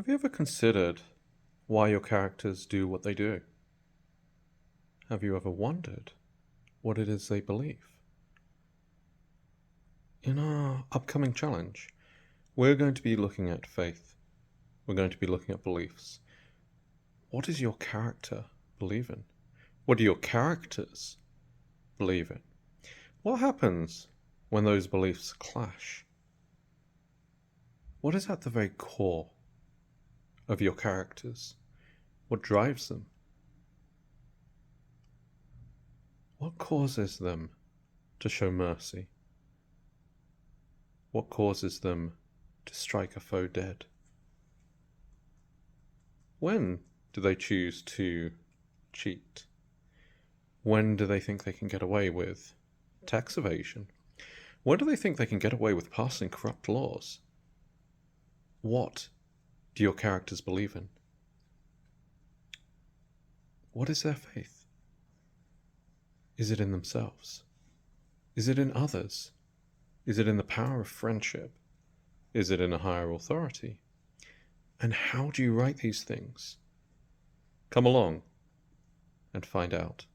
Have you ever considered why your characters do what they do? Have you ever wondered what it is they believe? In our upcoming challenge, we're going to be looking at faith. We're going to be looking at beliefs. What does your character believe in? What do your characters believe in? What happens when those beliefs clash? What is at the very core of your characters? What drives them? What causes them to show mercy? What causes them to strike a foe dead? When do they choose to cheat? When do they think they can get away with tax evasion? When do they think they can get away with passing corrupt laws? What do your characters believe in? What is their faith? Is it in themselves? Is it in others? Is it in the power of friendship? Is it in a higher authority? And how do you write these things? Come along and find out.